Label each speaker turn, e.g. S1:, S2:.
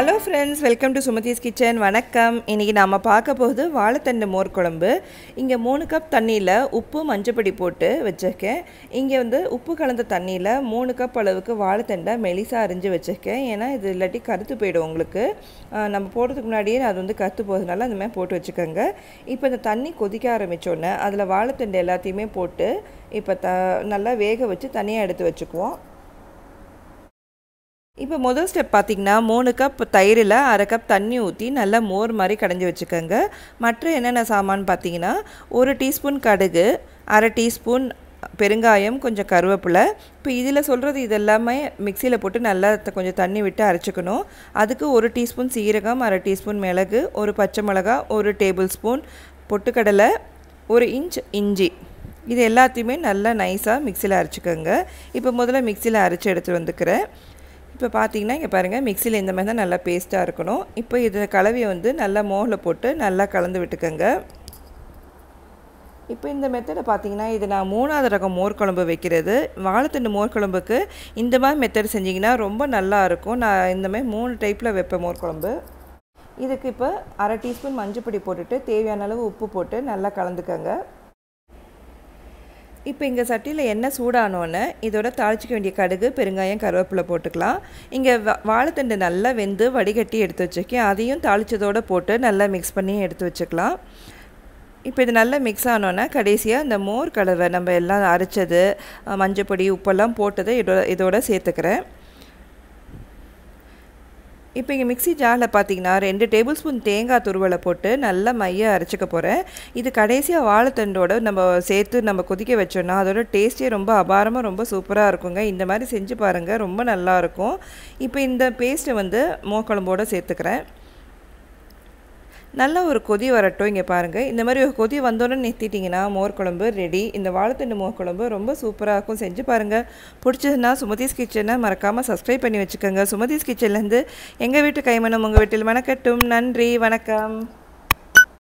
S1: Hello friends, welcome to Sumathi's Kitchen. வணக்கம். இன்னைக்கு நாம பார்க்க போகுது வாழைத்தண்டு மோர் குழம்பு. இங்க 3 கப் தண்ணியில உப்பு மஞ்சப்பொடி போட்டு வச்சிருக்கேன். இங்க வந்து உப்பு கலந்த தண்ணியில 3 கப் அளவுக்கு வாழைத்தண்டை மெலிசா அரிஞ்சு வச்சிருக்கேன். ஏனா இது இல்லாட்டி கருத்து போய்டும் உங்களுக்கு. நம்ம போடுறதுக்கு முன்னாடியே அது வந்து கருத்து போறதுனால அந்த மாதிரி போட்டு வச்சுக்கோங்க. இப்போ இந்த தண்ணி கொதிக்க ஆரம்பிச்சோனே அதுல வாழைத்தண்டு எல்லாத்தையுமே போட்டு இப்போ நல்லா வேக வச்சு தனியா எடுத்து வச்சுக்குவோம். இப்போ முதல் ஸ்டெப் பார்த்தீங்கன்னா 3 கப் தயிரில் 1/2 கப் தண்ணி ஊற்றி நல்லா மோர் மாதிரி கடைஞ்சி வச்சுக்கோங்க. மற்ற என்னென்ன சாமான் பார்த்தீங்கன்னா 1 டீஸ்பூன் கடுகு, 1/2 டீஸ்பூன் பெருங்காயம், கொஞ்சம் கருவேப்பிலை. இப்போ இதில் சொல்கிறது இதெல்லாமே மிக்சியில் போட்டு நல்லா கொஞ்சம் தண்ணி விட்டு அரைச்சிக்கணும். அதுக்கு 1 டீஸ்பூன் சீரகம், 1/2 டீஸ்பூன் மிளகு, 1 பச்சை மிளகா, 1 டேபிள் ஸ்பூன் பொட்டுக்கடலை, 1 இன்ச் இஞ்சி. இது எல்லாத்தையுமே நல்லா நைஸாக மிக்சியில் அரைச்சிக்கோங்க. இப்போ முதல்ல மிக்சியில் அரைச்சி எடுத்துகிட்டு வந்துக்கிறேன். இப்போ பார்த்தீங்கன்னா இங்கே பாருங்கள் மிக்சியில் இந்த மாதிரி தான் நல்லா பேஸ்ட்டாக இருக்கணும். இப்போ இது கலவையை வந்து நல்லா மோரில் போட்டு நல்லா கலந்து விட்டுக்கோங்க. இப்போ இந்த மெத்தடை பார்த்தீங்கன்னா இது நான் 3வது ரகம் மோர் குழம்பு வைக்கிறது. வாழைத்தண்டு மோர் குழம்புக்கு இந்த மாதிரி மெத்தட் செஞ்சிங்கன்னா ரொம்ப நல்லாயிருக்கும். நான் இந்த மாதிரி 3 டைப்பில் வைப்பேன் மோர் குழம்பு. இதுக்கு இப்போ 1/2 டீஸ்பூன் மஞ்சப்பொடி போட்டுட்டு தேவையான அளவு உப்பு போட்டு நல்லா கலந்துக்கோங்க. இப்போ இங்கே சட்டியில் எண்ணெய் சூடானோன்னே இதோட தாளிச்சிக்க வேண்டிய கடுகு, பெருங்காயம், கருவேப்பிலை போட்டுக்கலாம். இங்கே வாழைத்தண்டு நல்லா வெந்து வடிகட்டி எடுத்து வச்சுருக்கேன். அதையும் தாளித்ததோடு போட்டு நல்லா மிக்ஸ் பண்ணி எடுத்து வச்சுக்கலாம். இப்போ இது நல்லா மிக்ஸ் ஆனோன்னா கடைசியாக இந்த மோர் கலவை நம்ம எல்லாம் அரைச்சது, மஞ்சப்பொடி, உப்பெல்லாம் போட்டதை இதோட சேர்த்துக்கிறேன். இப்போ இங்கே மிக்ஸி ஜாரில் பார்த்தீங்கன்னா 2 டேபிள் ஸ்பூன் தேங்காய் துருவலை போட்டு நல்லா மைய அரைச்சிக்க போகிறேன். இது கடைசியாக வாழைத்தண்டோடு நம்ம சேர்த்து நம்ம கொதிக்க வச்சோன்னா அதோட டேஸ்ட்டே ரொம்ப அபாரமாக ரொம்ப சூப்பராக இருக்குங்க. இந்த மாதிரி செஞ்சு பாருங்கள், ரொம்ப நல்லாயிருக்கும். இப்போ இந்த பேஸ்ட்டை வந்து மோர் குழம்போடு சேர்த்துக்கிறேன். நல்லா ஒரு கொதி வரட்டும். இங்கே பாருங்கள், இந்த மாதிரி ஒரு கொதி வந்தோன்னே நிறுத்திட்டிங்கன்னா மோர் குழம்பு ரெடி. இந்த வாழைத்தண்டு மோர் குழம்பு ரொம்ப சூப்பராக இருக்கும், செஞ்சு பாருங்கள். பிடிச்சதுன்னா சுமதிஸ் கிச்சனை மறக்காமல் சப்ஸ்கிரைப் பண்ணி வச்சுக்கோங்க. சுமதிஸ் கிச்சன்லேருந்து எங்கள் வீட்டு கைமணம் உங்கள் வீட்டில் மணக்கட்டும். நன்றி, வணக்கம்.